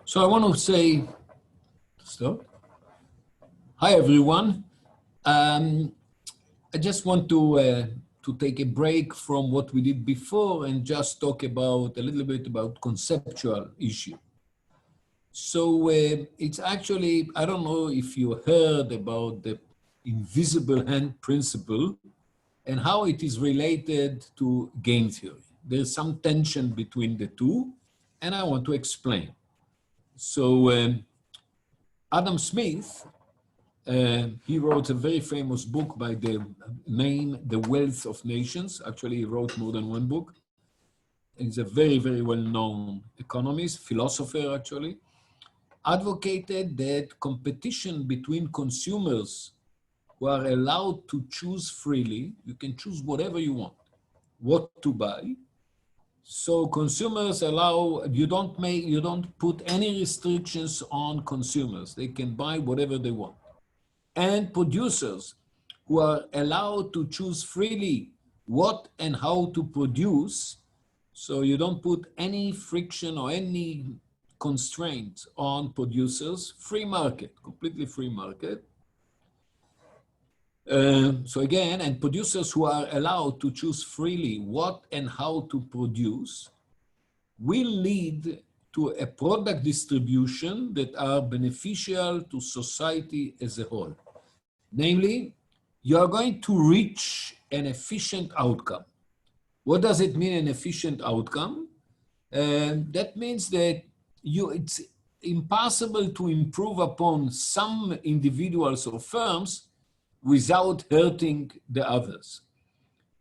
So I want to say, stop. Hi everyone. I just want to take a break from what we did before and just talk about a little bit about conceptual issue. So it's actually, I don't know if you heard about the invisible hand principle and how it is related to game theory. There's some tension between the two, and I want to explain. So Adam Smith, he wrote a very famous book by the name The Wealth of Nations. Actually, he wrote more than one book. He's a very, very well-known economist, philosopher actually, advocated that competition between consumers who are allowed to choose freely, you can choose whatever you want, what to buy. So consumers allow, you don't put any restrictions on consumers. They can buy whatever they want. And producers who are allowed to choose freely what and how to produce, so you don't put any friction or any constraints on producers, free market, completely free market. So again, and producers who are allowed to choose freely what and how to produce will lead to a product distribution that are beneficial to society as a whole. Namely, you are going to reach an efficient outcome. What does it mean, an efficient outcome? That means that it's impossible to improve upon some individuals or firms without hurting the others.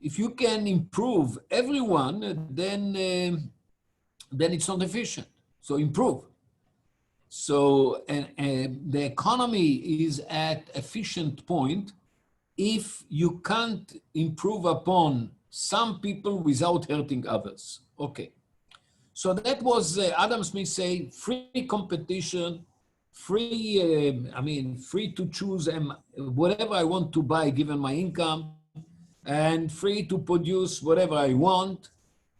If you can improve everyone, then it's not efficient. So improve. So the economy is at efficient point if you can't improve upon some people without hurting others. Okay. So that was Adam Smith say free competition, free, free to choose whatever I want to buy given my income, and free to produce whatever I want.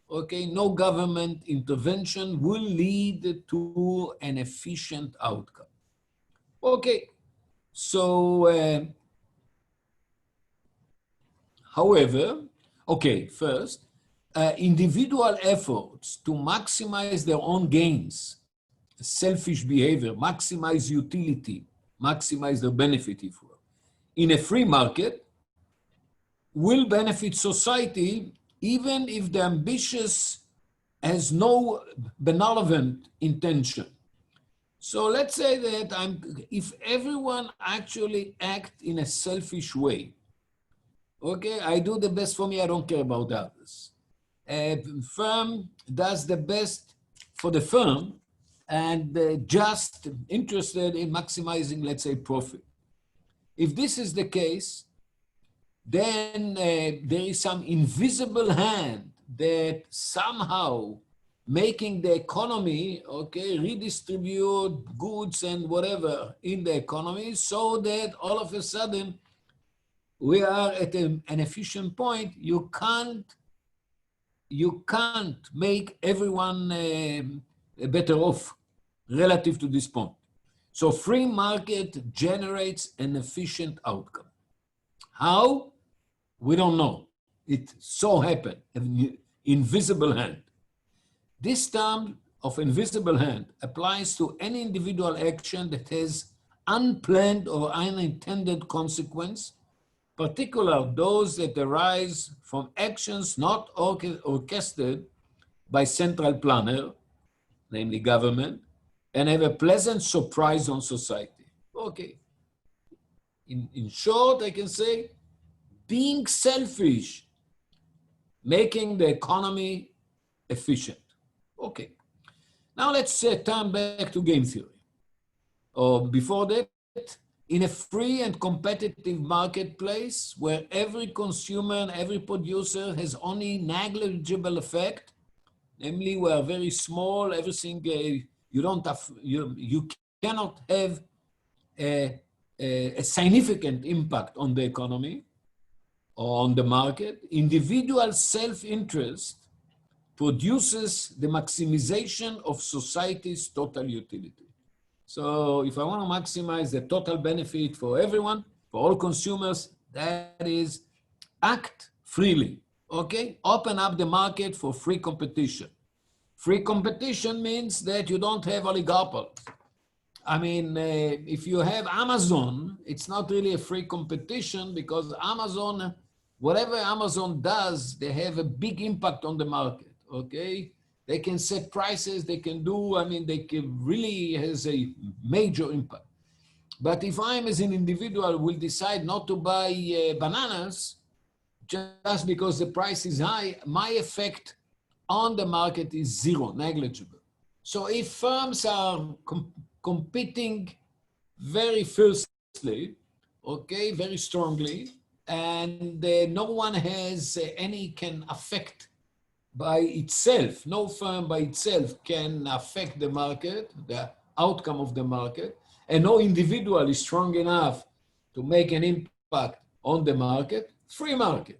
Okay, no government intervention will lead to an efficient outcome. Okay, so, however, okay, first, individual efforts to maximize their own gains, selfish behavior, maximize utility, maximize their benefit, if you will, in a free market will benefit society even if the ambitious has no benevolent intention. So let's say that if everyone actually act in a selfish way, okay, I do the best for me, I don't care about others. A firm does the best for the firm and just interested in maximizing, let's say, profit. If this is the case, then there is some invisible hand that somehow making the economy, okay, redistribute goods and whatever in the economy so that all of a sudden we are at an efficient point. You can't make everyone better off relative to this point. So free market generates an efficient outcome. How? We don't know. It so happened, an invisible hand. This term of invisible hand applies to any individual action that has unplanned or unintended consequence, particularly those that arise from actions not orchestrated by central planner, namely government, and have a pleasant surprise on society. Okay. In short, I can say, being selfish, making the economy efficient. Okay. Now let's turn back to game theory. Before that, in a free and competitive marketplace where every consumer and every producer has only negligible effect, namely we are very small, everything, you cannot have a significant impact on the economy or on the market. Individual self-interest produces the maximization of society's total utility. So if I want to maximize the total benefit for everyone, for all consumers, that is act freely, okay? Open up the market for free competition. Free competition means that you don't have oligopolies. I mean, if you have Amazon, it's not really a free competition because Amazon, whatever Amazon does, they have a big impact on the market, okay? They can set prices, they can do, I mean, they can really has a major impact. But if I'm as an individual will decide not to buy bananas just because the price is high, my effect on the market is zero, negligible. So if firms are competing very fiercely, okay, very strongly, and no one has any can affect by itself, no firm by itself can affect the market, the outcome of the market, and no individual is strong enough to make an impact on the market, free market.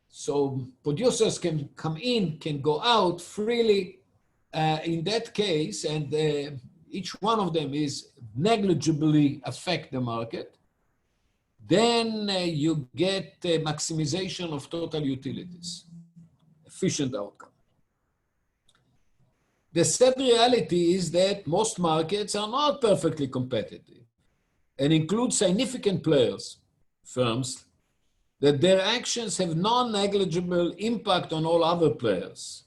So producers can come in, can go out freely in that case, and each one of them is negligibly affect the market. Then you get maximization of total utilities, efficient outcome. The sad reality is that most markets are not perfectly competitive and include significant players, firms, that their actions have non-negligible impact on all other players.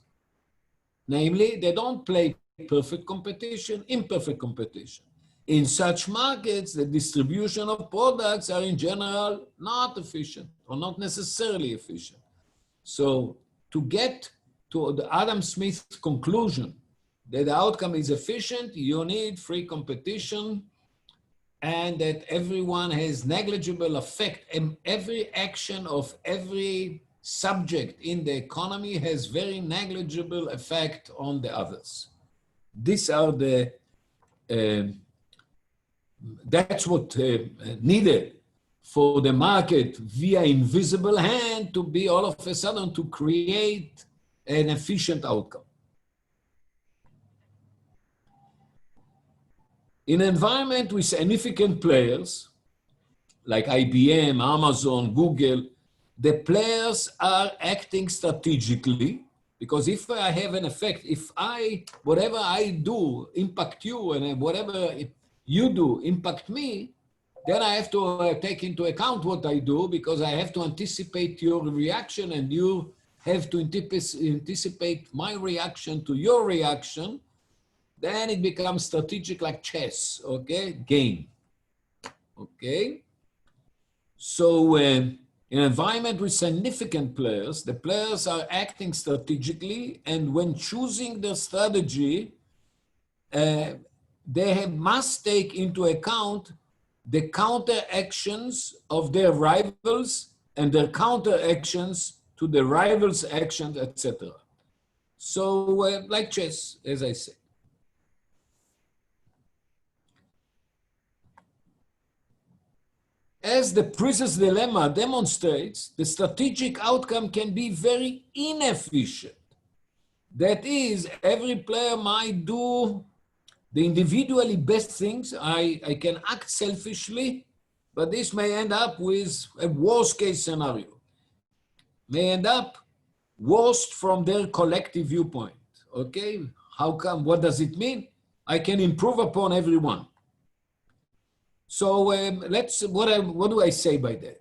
Namely, they don't play perfect competition, imperfect competition. In such markets, the distribution of products are in general not efficient or not necessarily efficient. So to get to the Adam Smith conclusion that the outcome is efficient, you need free competition and that everyone has negligible effect, and every action of every subject in the economy has very negligible effect on the others. These are the, that's what needed for the market via invisible hand to be all of a sudden to create an efficient outcome. In an environment with significant players, like IBM, Amazon, Google, the players are acting strategically, because if I have an effect, if whatever I do impact you and whatever you do impact me, then I have to take into account what I do because I have to anticipate your reaction and you have to anticipate my reaction to your reaction. Then it becomes strategic like chess, okay? Game, okay? So in an environment with significant players, the players are acting strategically, and when choosing their strategy, they must take into account the counter actions of their rivals and their counter actions to the rivals' actions, etc. So like chess, as I said. As the prisoner's dilemma demonstrates, the strategic outcome can be very inefficient. That is, every player might do the individually best things. I can act selfishly, but this may end up with a worst case scenario. May end up worst from their collective viewpoint, okay? How come, what does it mean? I can improve upon everyone. So what do I say by that?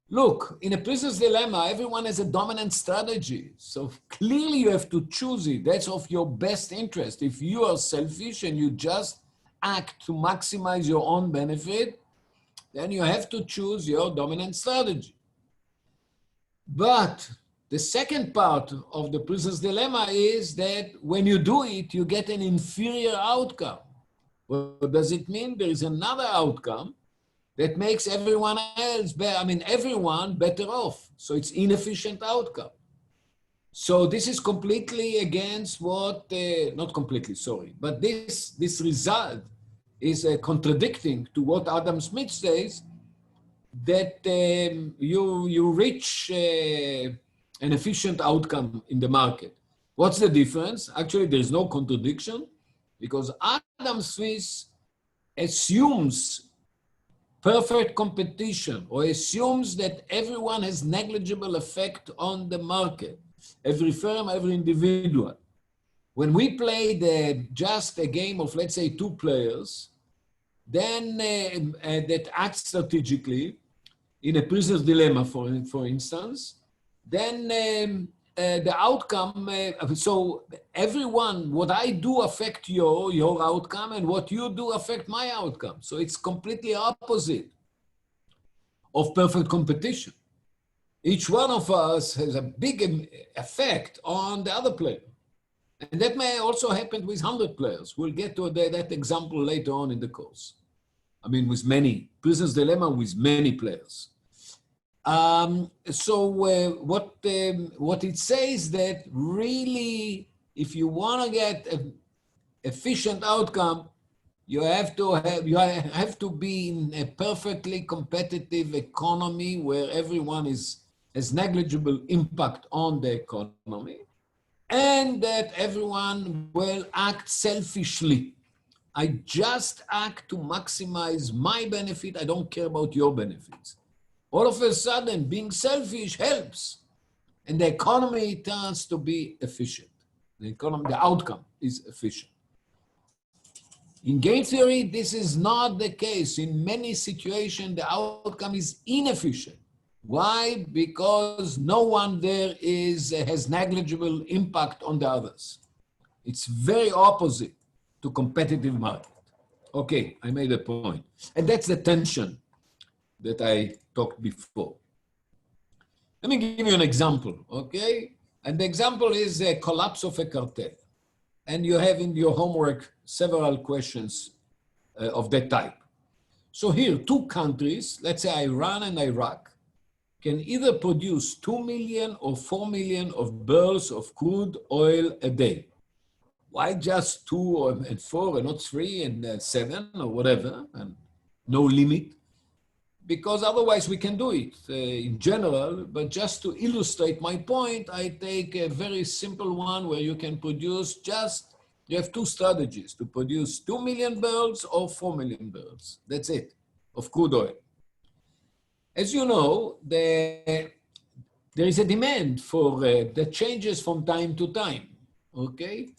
Look, in a prisoner's dilemma, everyone has a dominant strategy. So clearly you have to choose it. That's of your best interest. If you are selfish and you just act to maximize your own benefit, then you have to choose your dominant strategy. But the second part of the prisoner's dilemma is that when you do it, you get an inferior outcome. What does it mean? There is another outcome that makes everyone else better, everyone better off. So it's inefficient outcome. So this is completely against what, not completely, sorry, but this result is contradicting to what Adam Smith says, that you reach an efficient outcome in the market. What's the difference? Actually, there is no contradiction because Adam Smith assumes perfect competition or assumes that everyone has negligible effect on the market, every firm, every individual. When we play just a game of, let's say, two players, then that act strategically in a prisoner's dilemma, for instance, then the outcome, so everyone, what I do affect your outcome, and what you do affect my outcome. So it's completely opposite of perfect competition. Each one of us has a big effect on the other player. And that may also happen with 100 players. We'll get to that example later on in the course. I mean, with many, prisoner's dilemma with many players. What it says that really, if you want to get an efficient outcome, you have to be in a perfectly competitive economy where everyone has negligible impact on the economy, and that everyone will act selfishly. I just act to maximize my benefit. I don't care about your benefits. All of a sudden, being selfish helps, and the economy turns to be efficient. The outcome is efficient. In game theory, this is not the case. In many situations, the outcome is inefficient. Why? Because no one there has negligible impact on the others. It's very opposite to competitive market. Okay, I made a point. And that's the tension that I talked before. Let me give you an example, okay? And the example is a collapse of a cartel. And you have in your homework several questions of that type. So here, two countries, let's say Iran and Iraq, can either produce 2 million or 4 million of barrels of crude oil a day. Why just 2 and 4 and not 3 and 7 or whatever, and no limit? Because otherwise we can do it in general, but just to illustrate my point, I take a very simple one where you can produce you have two strategies to produce 2 million barrels or 4 million barrels. That's it, of crude oil. As you know, there is a demand for that changes from time to time, okay?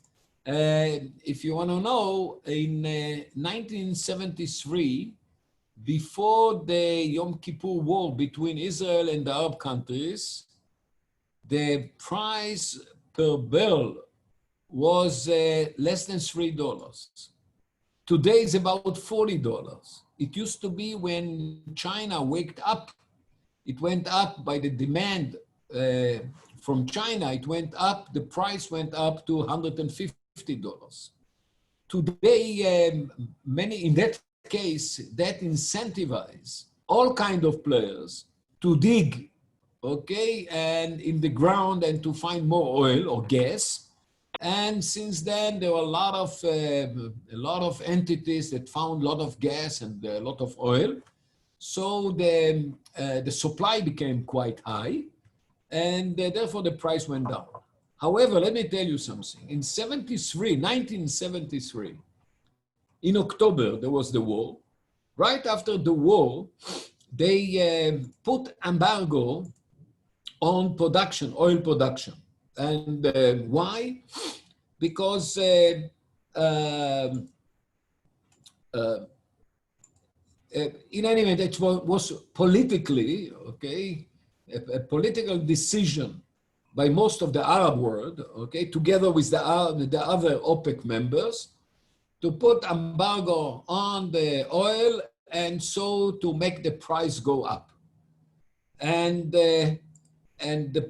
If you want to know, in 1973, before the Yom Kippur War between Israel and the Arab countries, the price per barrel was less than $3. Today is about $40. It used to be when China waked up, it went up by the demand from China, it went up, the price went up to $150. Today, in that case, that incentivize all kind of players to dig, okay, and in the ground and to find more oil or gas. And since then, there were a lot of entities that found a lot of gas and a lot of oil. So the supply became quite high, and therefore the price went down. However, let me tell you something. In 1973, in October, there was the war. Right after the war, they put embargo on production, oil production. And why? Because in any event, it was politically, okay, a political decision by most of the Arab world, okay, together with the other OPEC members, to put embargo on the oil and so to make the price go up. And the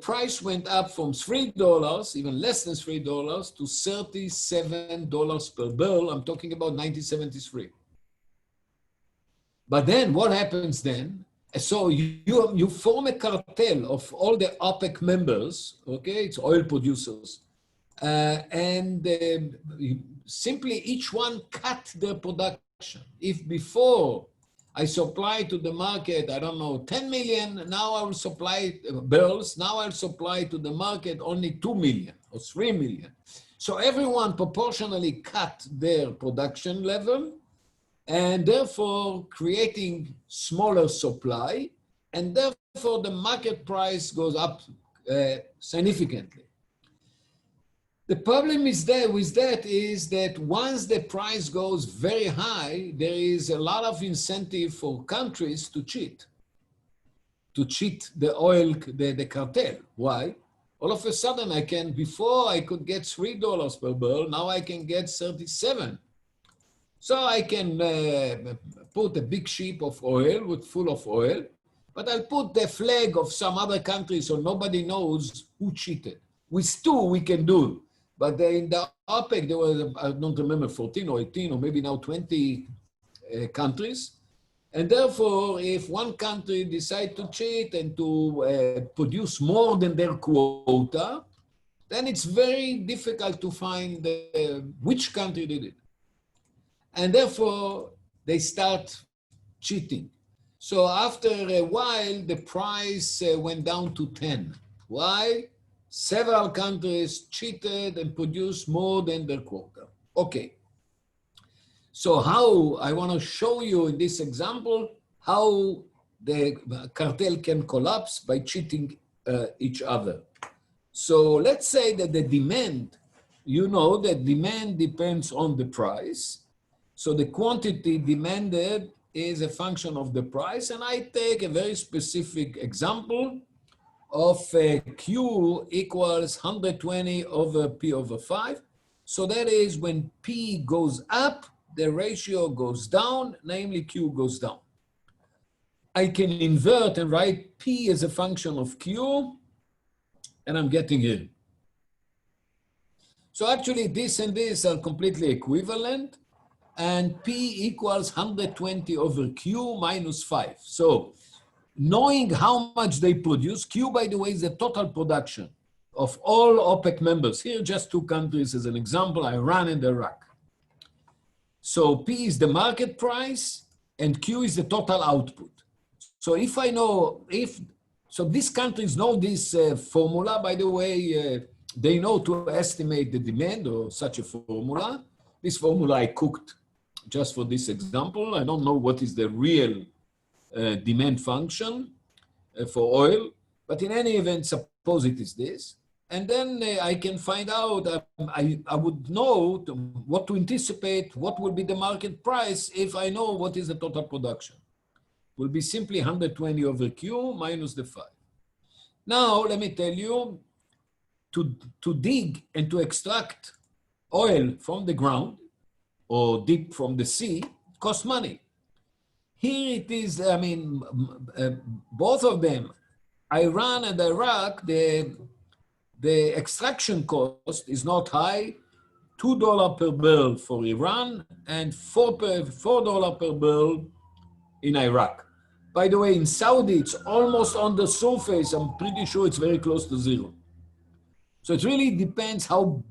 price went up from $3, even less than $3, to $37 per barrel. I'm talking about 1973. But then what happens then? So you form a cartel of all the OPEC members, okay? It's oil producers. And simply each one cut their production. If before I supply to the market, I don't know, 10 million, now I will supply barrels, now I'll supply to the market only 2 million or 3 million. So everyone proportionally cut their production level and therefore creating smaller supply, and therefore the market price goes up significantly. The problem is that once the price goes very high, there is a lot of incentive for countries to cheat the oil, the cartel. Why? All of a sudden before I could get $3 per barrel, now I can get 37. So I can put a big ship of oil full of oil, but I'll put the flag of some other country so nobody knows who cheated. With 2, we can do it. But in the OPEC, there were, I don't remember, 14 or 18 or maybe now 20 countries. And therefore, if one country decides to cheat and to produce more than their quota, then it's very difficult to find which country did it. And therefore, they start cheating. So after a while, the price went down to 10. Why? Several countries cheated and produced more than their quota. Okay. So how, I want to show you in this example, how the cartel can collapse by cheating each other. So let's say that the demand, you know that demand depends on the price. So the quantity demanded is a function of the price. And I take a very specific example of Q equals 120 over P over 5. So that is when P goes up, the ratio goes down, namely Q goes down. I can invert and write P as a function of Q, and I'm getting here. So actually this and this are completely equivalent, and P equals 120 over Q minus 5. So knowing how much they produce, Q, by the way, is the total production of all OPEC members. Here, just 2 countries as an example, Iran and Iraq. So P is the market price, and Q is the total output. So if I know, so these countries know this formula, by the way, they know to estimate the demand or such a formula. This formula I cooked just for this example. I don't know what is the real demand function for oil, but in any event, suppose it is this. And then I can find out, I would know what to anticipate, what will be the market price if I know what is the total production. It will be simply 120 over Q minus the 5. Now, let me tell you, to dig and to extract oil from the ground or deep from the sea costs money. Here it is, I mean, both of them, Iran and Iraq, the extraction cost is not high, $2 per barrel for Iran and $4 per barrel in Iraq. By the way, in Saudi, it's almost on the surface. I'm pretty sure it's very close to 0. So it really depends how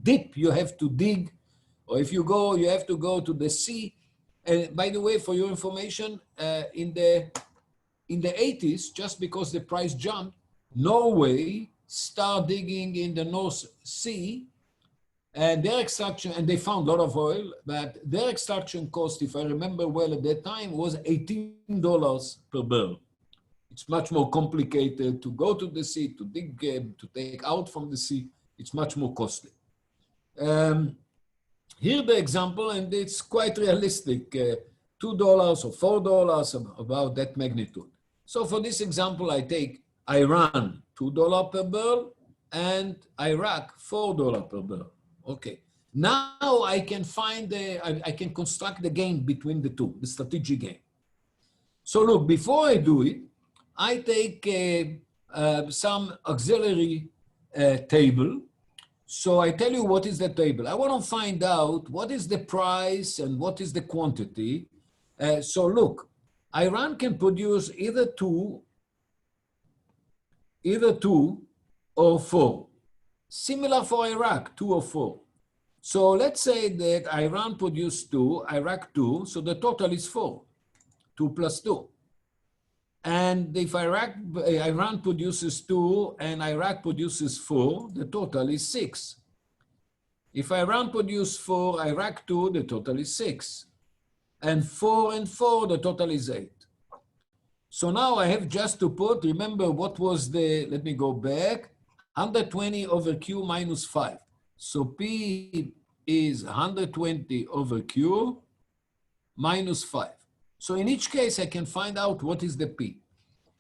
deep you have to dig, or if you go, you have to go to the sea. And by the way, for your information, in the 80s, just because the price jumped, Norway started digging in the North Sea, and their extraction, and they found a lot of oil, but their extraction cost, if I remember well at that time, was $18 per barrel. It's much more complicated to go to the sea, to dig, to take out from the sea. It's much more costly. Here the example, and it's quite realistic, $2 or $4, about that magnitude. So for this example, I take Iran, $2 per barrel, and Iraq, $4 per barrel. Okay. Now I can find, I can construct the game between the two, the strategic game. So look, before I do it, I take some auxiliary table. So I tell you what is the table. I want to find out what is the price and what is the quantity. So look, Iran can produce either two or 4. Similar for Iraq, 2 or 4. So let's say that Iran produced 2, Iraq 2, so the total is 4, 2 plus 2. And if Iran produces 2 and Iraq produces 4, the total is 6. If Iran produces 4, Iraq 2, the total is 6. And 4 and 4, the total is 8. So now I have just to put, remember what was the, let me go back, 120 over Q minus 5. So P is 120 over Q minus 5. So in each case, I can find out what is the P.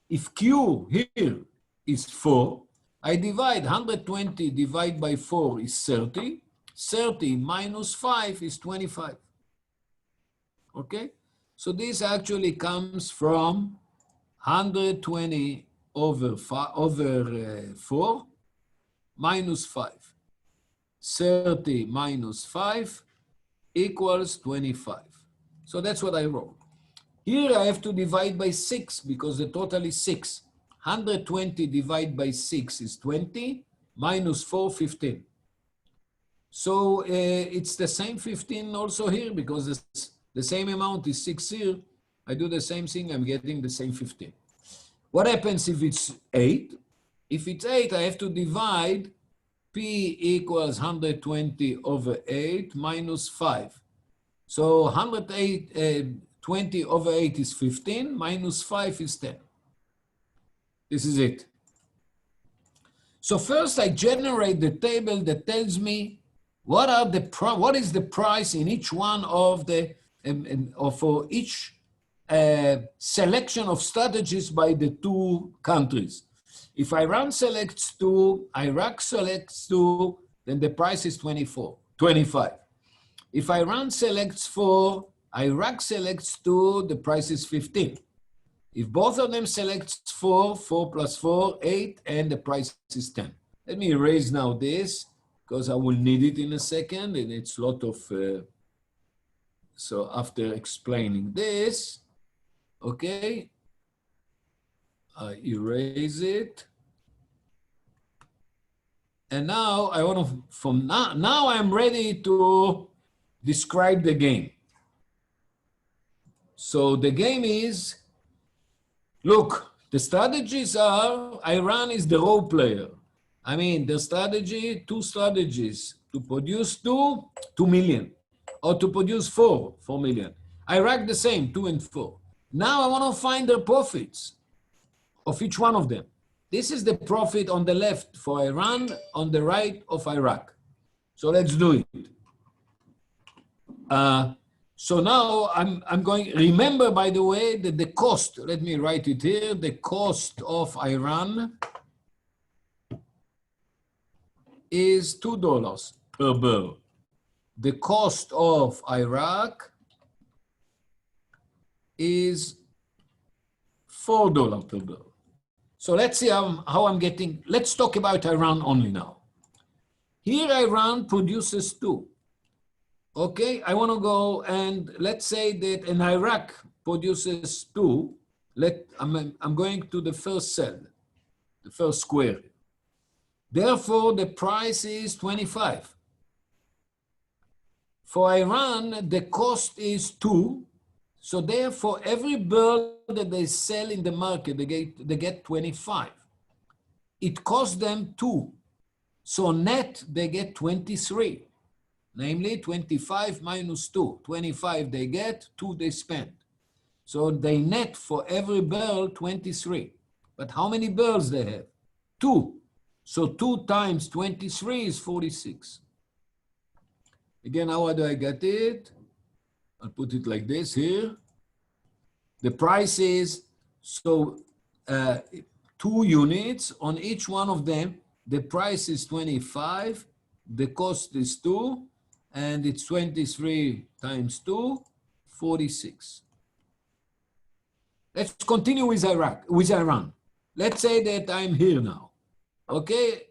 If Q here is 4, I divide 120 divided by 4 is 30. 30 minus 5 is 25. Okay? So this actually comes from 120 over 4 minus 5. 30 minus 5 equals 25. So that's what I wrote. Here I have to divide by 6 because the total is 6. 120 divided by 6 is 20, minus 4, 15. So it's the same 15 also here because the same amount is 6 here. I do the same thing, I'm getting the same 15. What happens if it's 8? If it's 8, I have to divide P equals 120 over 8 minus 5. So 120 over 8 is 15, minus 5 is 10. This is it. So first I generate the table that tells me what is the price in each one of the, or for each selection of strategies by the 2 countries. If Iran selects 2, Iraq selects 2, then the price is 25. If Iran selects 4, Iraq selects 2, the price is 15. If both of them select 4, 4 plus 4, 8, and the price is 10. Let me erase now this, because I will need it in a second, and it's a lot of, so after explaining this, okay, I erase it. And now I want to, from now I'm ready to describe the game. So the game is, look, the strategies are, Iran is the role player. I mean, the strategy, 2 strategies, to produce 2 million, or to produce 4 million. Iraq the same, 2 and 4. Now I want to find the profits of each one of them. This is the profit on the left for Iran, on the right of Iraq. So let's do it. So now I'm going, remember by the way that the cost, let me write it here, the cost of Iran is $2 per barrel. The cost of Iraq is $4 per barrel. So let's see how I'm getting, let's talk about Iran only now. Here Iran produces 2. Okay, I want to go and let's say that in Iraq produces 2. I'm going to the first cell, the first square. Therefore, the price is 25. For Iran, the cost is 2. So therefore, every barrel that they sell in the market, they get 25. It costs them 2. So net, they get 23. Namely, 25 minus 2. 25 they get, 2 they spend. So they net for every barrel 23. But how many barrels they have? 2. So 2 times 23 is 46. Again, how do I get it? I'll put it like this here. The price is, so 2 units on each one of them. The price is 25. The cost is 2. And it's 23 times 2, 46. Let's continue with Iran. Let's say that I'm here now. Okay,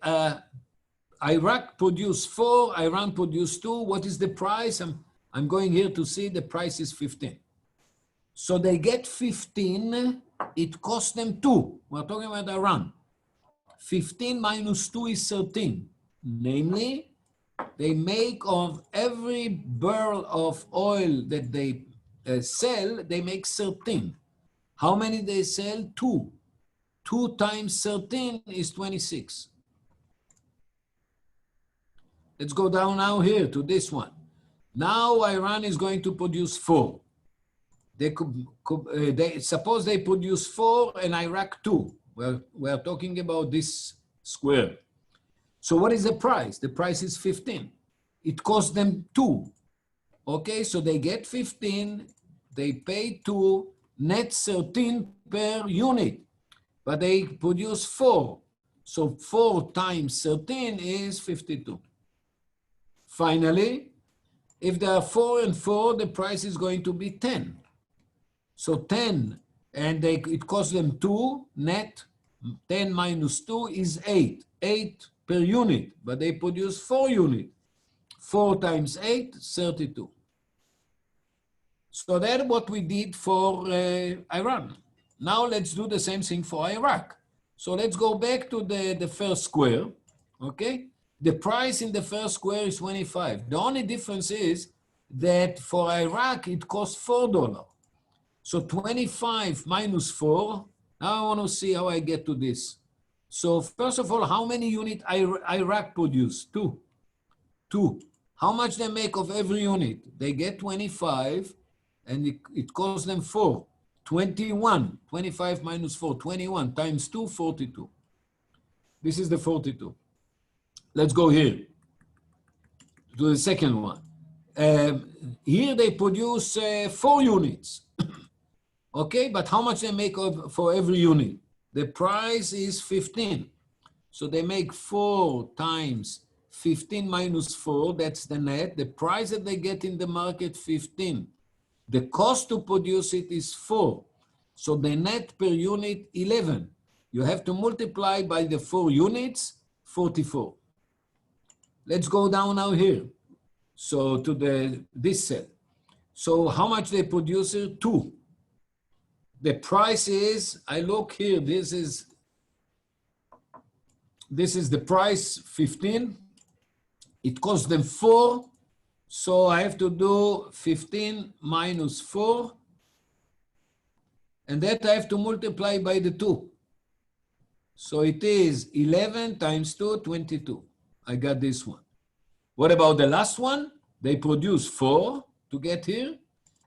Iraq produced 4, Iran produced 2. What is the price? I'm going here to see the price is 15. So they get 15, it costs them 2. We're talking about Iran. 15 minus 2 is 13. Namely, they make of every barrel of oil that they sell, they make 13. How many they sell? 2. 2 times 13 is 26. Let's go down now here to this one. Now Iran is going to produce 4. Suppose they produce 4 and Iraq 2. Well, we're talking about this square. So what is the price? The price is 15. It costs them 2. Okay, so they get 15, they pay 2, net 13 per unit, but they produce 4. So 4 times 13 is 52. Finally, if there are 4 and 4, the price is going to be 10. So 10, and it costs them 2, net 10 minus 2 is 8. 8 per unit, but they produce 4 units. 4 times 8, 32. So that's what we did for Iran. Now let's do the same thing for Iraq. So let's go back to the first square, okay? The price in the first square is 25. The only difference is that for Iraq, it costs $4. So 25 minus 4, now I want to see how I get to this. So first of all, how many units Iraq produce? 2. 2. How much they make of every unit? They get 25, and it costs them 4. 21. 25 minus 4, 21 times 2, 42. This is the 42. Let's go here to the second one. Here they produce 4 units. Okay, but how much they make for every unit? The price is 15. So they make 4 times 15 minus 4, that's the net. The price that they get in the market, 15. The cost to produce it is 4. So the net per unit, 11. You have to multiply by the 4 units, 44. Let's go down now here. So to this cell. So how much they produce here? 2. The price is, I look here, this is the price, 15. It costs them 4. So I have to do 15 minus 4. And that I have to multiply by the 2. So it is 11 times 2, 22. I got this one. What about the last one? They produce 4 to get here.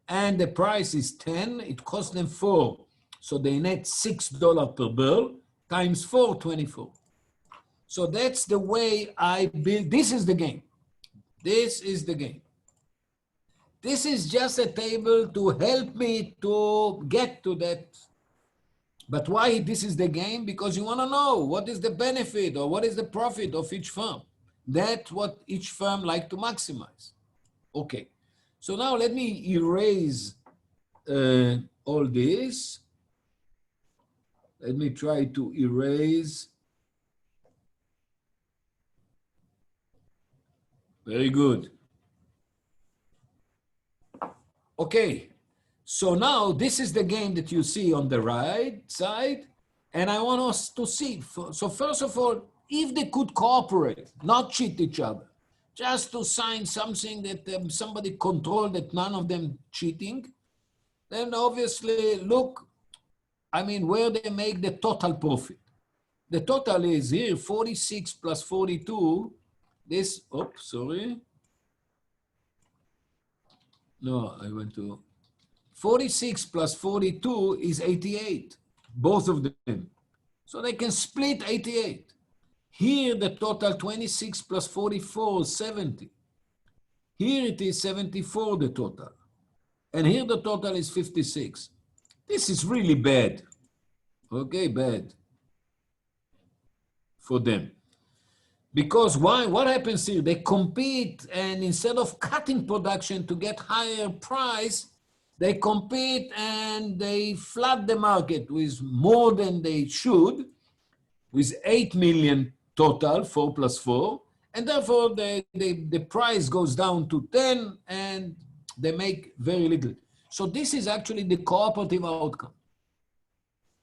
And the price is 10. It costs them 4. So they net $6 per barrel times 4, 24. So that's the way I build. This is the game. This is the game. This is just a table to help me to get to that. But why this is the game? Because you want to know what is the benefit or what is the profit of each firm. That's what each firm like to maximize. Okay. So now let me erase all this. Let me try to erase. Very good. Okay, so now this is the game that you see on the right side, and I want us to see. So first of all, if they could cooperate, not cheat each other, just to sign something that somebody controlled, that none of them cheating, then obviously look, I mean, where they make the total profit. The total is here, 46 plus 42, this, oops, sorry. No, I went to 46 plus 42 is 88, both of them. So they can split 88. Here the total 26 plus 44 is 70. Here it is 74, the total. And here the total is 56. This is really bad. Okay, bad for them. Because why? What happens here? They compete, and instead of cutting production to get higher price, they compete and they flood the market with more than they should, with 8 million total, 4 plus 4, and therefore the price goes down to 10 and they make very little. So this is actually the cooperative outcome.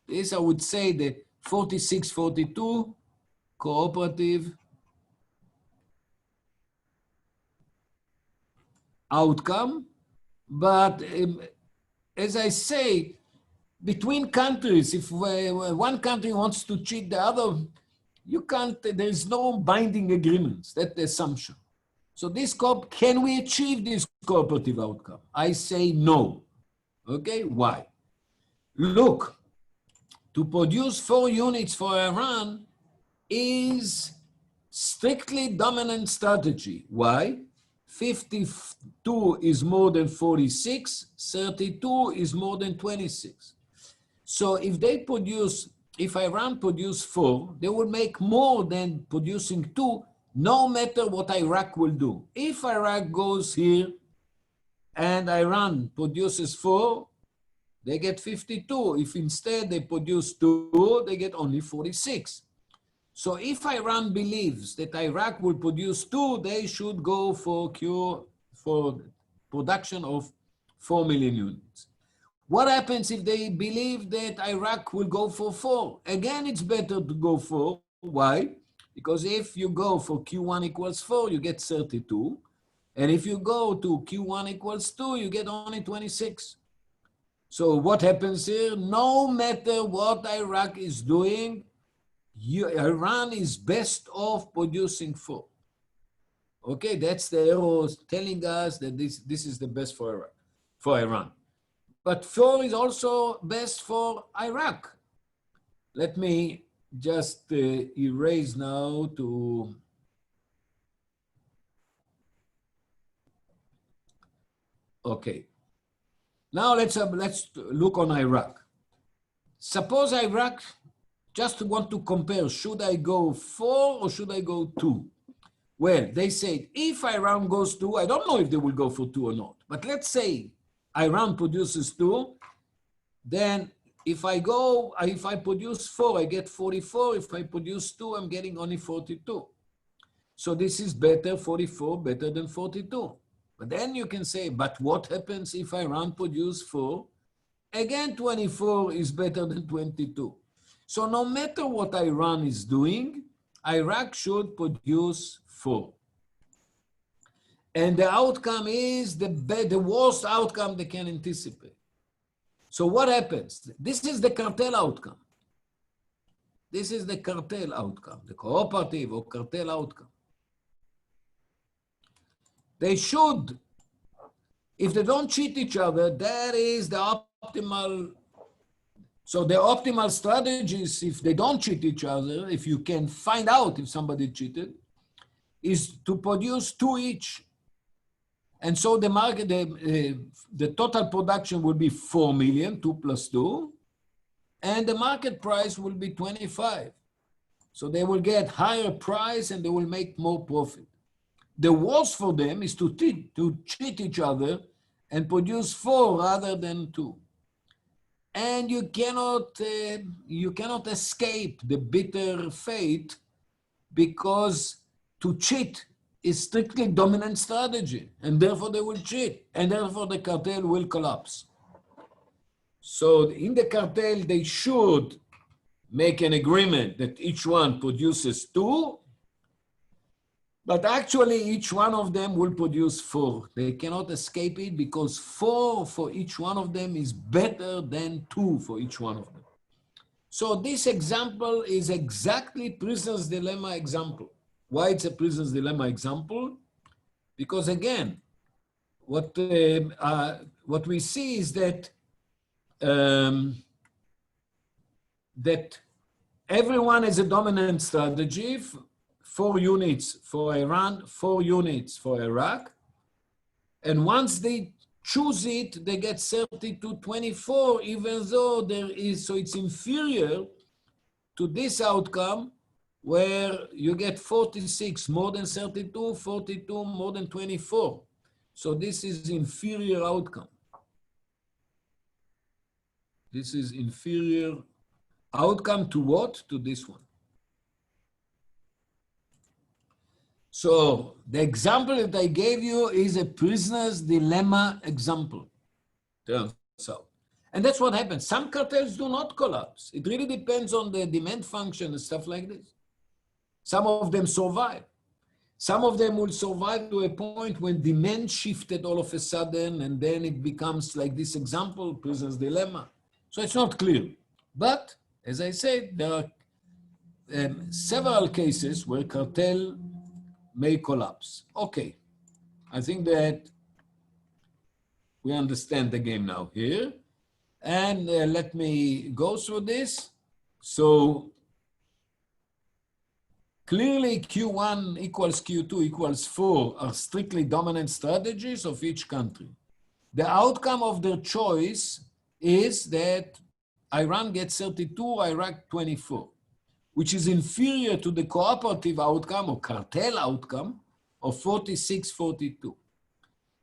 This, I would say, the 46-42 cooperative outcome. But as I say, between countries, if one country wants to cheat the other, you can't, there is no binding agreements. That's the assumption. So can we achieve this cooperative outcome? I say no. Okay, why? Look, to produce 4 units for Iran is strictly dominant strategy. Why? 52 is more than 46, 32 is more than 26. So if Iran produce 4, they will make more than producing 2, no matter what Iraq will do. If Iraq goes here and Iran produces 4, they get 52. If instead they produce 2, they get only 46. So if Iran believes that Iraq will produce 2, they should go for production of 4 million units. What happens if they believe that Iraq will go for 4? Again, it's better to go for. Why? Because if you go for Q1 equals 4, you get 32. And if you go to Q1 equals 2, you get only 26. So what happens here? No matter what Iraq is doing, Iran is best off producing 4. Okay, that's the arrows telling us that this is the best for Iran. But 4 is also best for Iraq. Let me just erase now to... Okay. Now let's look on Iraq. Suppose Iraq just want to compare, should I go 4 or should I go 2? Well, they said, if Iran goes 2, I don't know if they will go for 2 or not, but let's say Iran produces 2, then if I produce 4, I get 44. If I produce 2, I'm getting only 42. So this is better, 44, better than 42. But then you can say, but what happens if Iran produce 4? Again, 24 is better than 22. So no matter what Iran is doing, Iraq should produce 4. And the outcome is the worst outcome they can anticipate. So what happens? This is the cartel outcome. This is the cartel outcome, the cooperative or cartel outcome. They should, if they don't cheat each other, that is the optimal. So the optimal strategies, if they don't cheat each other, if you can find out if somebody cheated, is to produce 2 each. And so the market, the total production will be 4 million, 2 plus 2, and the market price will be 25. So they will get higher price and they will make more profit. The worst for them is to cheat each other and produce 4 rather than 2. And you cannot escape the bitter fate, because to cheat is strictly dominant strategy, and therefore they will cheat, and therefore the cartel will collapse. So in the cartel, they should make an agreement that each one produces 2, but actually each one of them will produce 4. They cannot escape it, because 4 for each one of them is better than 2 for each one of them. So this example is exactly prisoner's dilemma example. Why it's a prisoner's dilemma example? Because again, what we see is that that everyone has a dominant strategy. 4 units for Iran, 4 units for Iraq. And once they choose it, they get 30-24, even though so it's inferior to this outcome, where you get 46 more than 32, 42 more than 24. So this is inferior outcome. This is inferior outcome to what? To this one. So the example that I gave you is a prisoner's dilemma example, turns out. And that's what happens. Some cartels do not collapse. It really depends on the demand function and stuff like this. Some of them survive. Some of them will survive to a point when demand shifted all of a sudden, and then it becomes like this example, prisoner's dilemma. So it's not clear. But as I said, there are several cases where cartel may collapse. Okay, I think that we understand the game now here. And let me go through this. So clearly Q1 equals Q2 equals 4 are strictly dominant strategies of each country. The outcome of their choice is that Iran gets 32, Iraq 24, which is inferior to the cooperative outcome or cartel outcome of 46-42.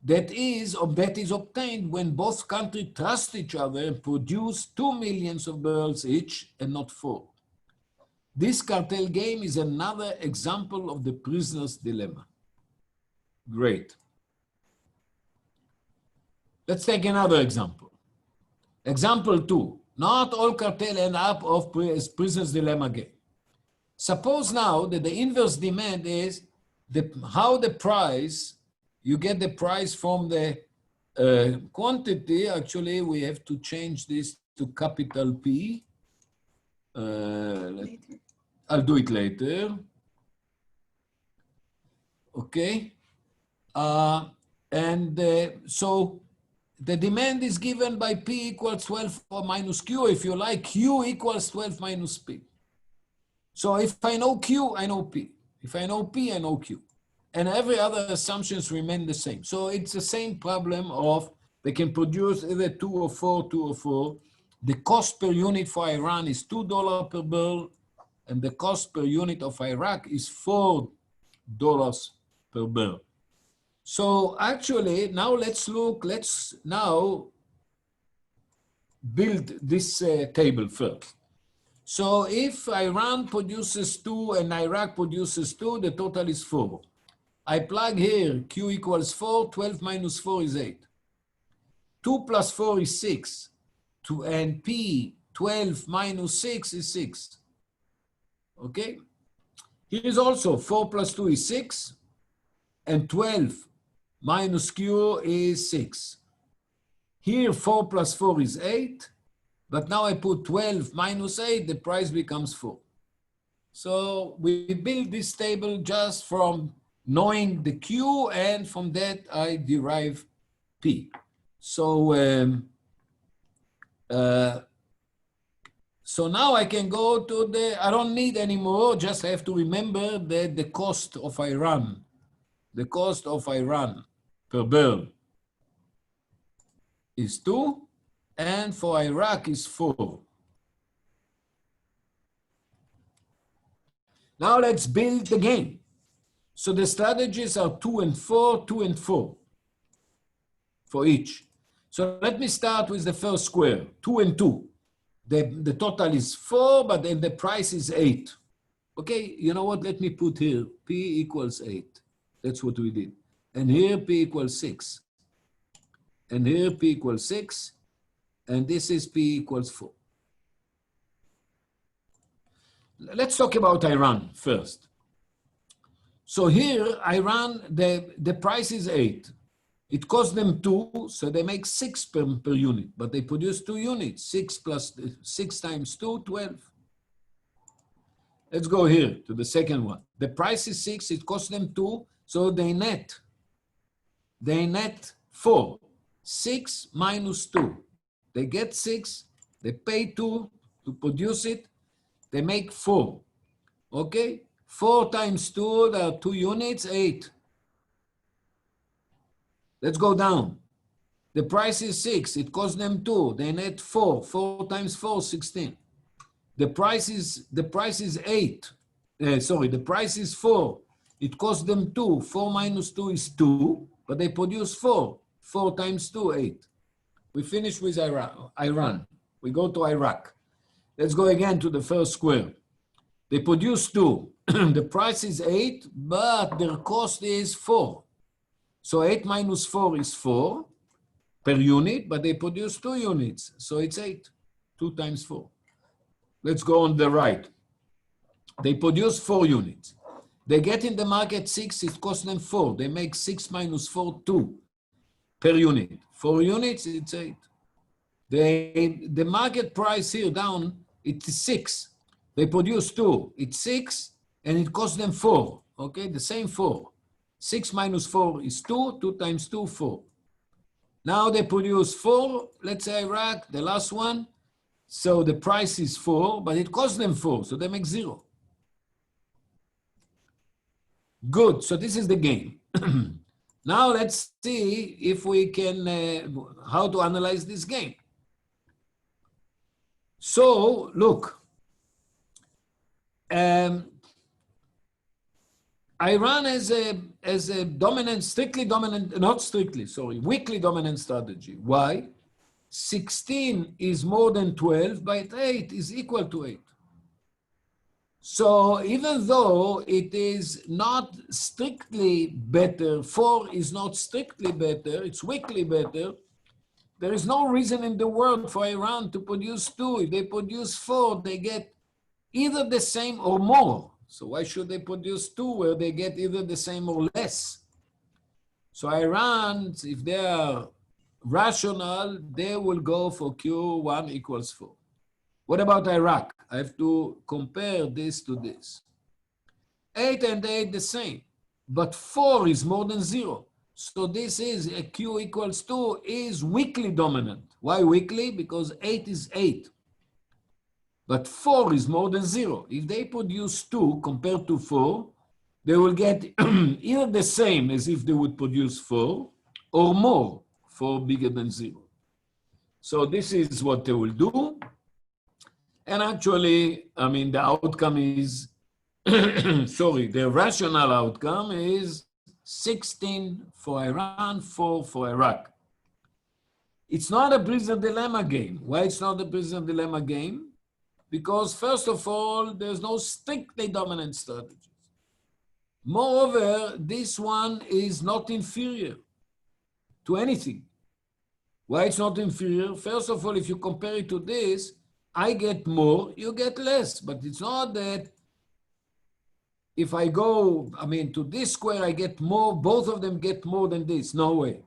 That is obtained when both countries trust each other and produce 2 million barrels each and not 4. This cartel game is another example of the prisoner's dilemma. Great. Let's take another example. Example 2. Not all cartel end up of prisoner's dilemma game. Suppose now that the inverse demand is how the price, you get the price from the quantity. Actually, we have to change this to capital P. I'll do it later. Okay. So the demand is given by P equals 12 minus Q. If you like, Q equals 12 minus P. So if I know Q, I know P. If I know P, I know Q. And every other assumptions remain the same. So it's the same problem of they can produce either 2 or 4, 2 or 4. The cost per unit for Iran is $2 per barrel, and the cost per unit of Iraq is $4 per barrel. So actually, now let's now build this table first. So if Iran produces 2 and Iraq produces 2, the total is 4. I plug here Q equals 4, 12 minus 4 is 8. 2 plus 4 is 6. And P, 12 minus 6 is 6. Okay? Here is also 4 plus 2 is 6. And 12 minus Q is 6. Here 4 plus 4 is 8. But now I put 12 minus 8, the price becomes 4. So we build this table just from knowing the Q, and from that I derive P. So, so now I can go to I don't need anymore, just have to remember that the cost of Iran per barrel is 2, and for Iraq is 4. Now let's build the game. So the strategies are 2 and 4, 2 and 4 for each. So let me start with the first square, 2 and 2. The total is 4, but then the price is 8. Okay, you know what? Let me put here P equals 8. That's what we did. And here P equals 6. And here P equals 6. And this is P equals 4. Let's talk about Iran first. So here, Iran, the price is 8. It costs them 2, so they make 6 per unit, but they produce 2 units. 6 times 2, 12. Let's go here to the second one. The price is 6, it costs them 2, so they net 4. 6 minus 2. They get 6, they pay 2 to produce it, they make 4. Okay? 4 times 2, there are 2 units, 8. Let's go down. The price is 6, it costs them 2, they net 4. 4 times 4, 16. The price is 8. The price is 4. It costs them 2. 4 minus 2 is 2, but they produce 4. 4 times 2, 8. We finish with Iran. We go to Iraq. Let's go again to the first square. They produce 2. The price is 8, but their cost is 4. So 8 minus 4 is 4 per unit, but they produce 2 units. So it's 8. 2 times 4. Let's go on the right. They produce 4 units. They get in the market 6, it costs them 4. They make 6 minus 4, 2 per unit. 4 units, it's 8. The market price here down, it's 6. They produce 2, it's 6, and it costs them 4, okay? The same 4. 6 minus 4 is 2, 2 times 2, 4. Now they produce 4, let's say Iraq, the last one. So the price is 4, but it costs them 4, so they make 0. Good, so this is the game. Now let's see if we can, how to analyze this game. So look, Iran has a dominant, strictly dominant, not strictly, sorry, weakly dominant strategy. Why? 16 is more than 12, but 8 is equal to 8. So even though it is not strictly better, 4 is not strictly better, it's weakly better, there is no reason in the world for Iran to produce 2. If they produce 4, they get either the same or more. So why should they produce 2 where they get either the same or less? So Iran, if they are rational, they will go for Q1 equals 4. What about Iraq? I have to compare this to this. 8 and 8 the same, but 4 is more than 0. So this is a Q equals 2 is weakly dominant. Why weakly? Because 8 is 8. But 4 is more than 0. If they produce 2 compared to 4, they will get either the same as if they would produce 4 or more, 4 bigger than 0. So this is what they will do. And actually, I mean, the outcome is, sorry, the rational outcome is 16 for Iran, 4 for Iraq. It's not a prisoner dilemma game. Why it's not a prisoner dilemma game? Because first of all, there's no strictly dominant strategies. Moreover, this one is not inferior to anything. Why it's not inferior? First of all, if you compare it to this, I get more, you get less. But it's not that if I go, I mean, to this square, I get more, both of them get more than this. No way.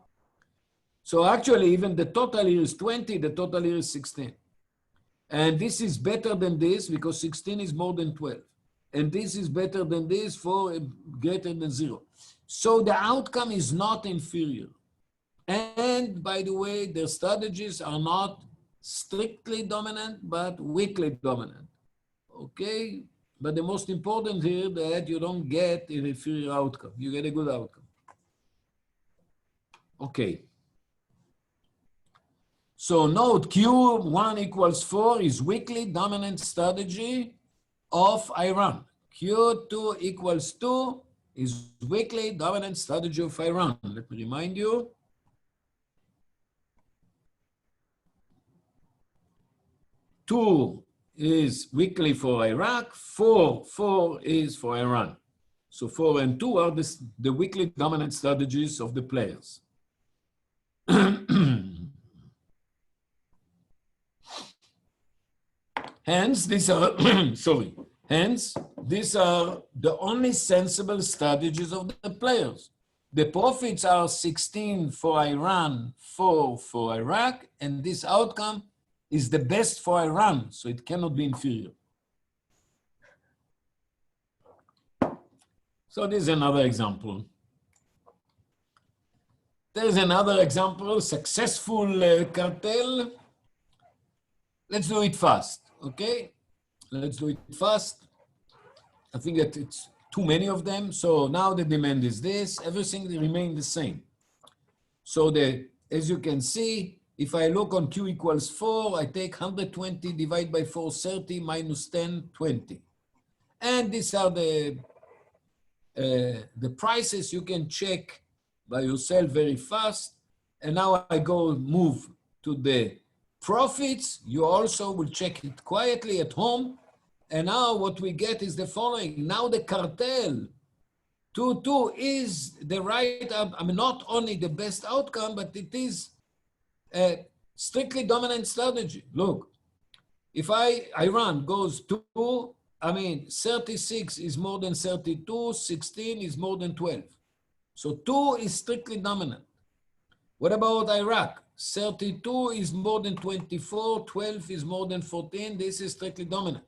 So actually, even the total here is 20, the total here is 16. And this is better than this because 16 is more than 12. And this is better than this for greater than 0. So the outcome is not inferior. And by the way, their strategies are not strictly dominant, but weakly dominant. Okay? But the most important here that you don't get an inferior outcome. You get a good outcome. Okay. So note Q1 equals 4 is weakly dominant strategy of Iran. Q2 equals 2 is weakly dominant strategy of Iran. Let me remind you. Two is weakly for Iraq, 4 is for Iran. So 4 and 2 are the weakly dominant strategies of the players. Hence, these are, hence, these are the only sensible strategies of the players. The profits are 16 for Iran, 4 for Iraq, and this outcome is the best for Iran, so it cannot be inferior. So this is another example. There's another example, successful cartel. Let's do it fast, okay? Let's do it fast. I think that it's too many of them. So now the demand is this, everything remains the same. So as you can see, if I look on Q equals 4, I take 120 divided by 430 minus 10, 20. And these are the prices you can check by yourself very fast. And now I go move to the profits. You also will check it quietly at home. And now what we get is the following. Now the cartel 2-2 is the right, I mean, not only the best outcome, but it is a strictly dominant strategy. Look, if Iran goes 2, I mean, 36 is more than 32, 16 is more than 12. So 2 is strictly dominant. What about Iraq? 32 is more than 24, 12 is more than 14. This is strictly dominant.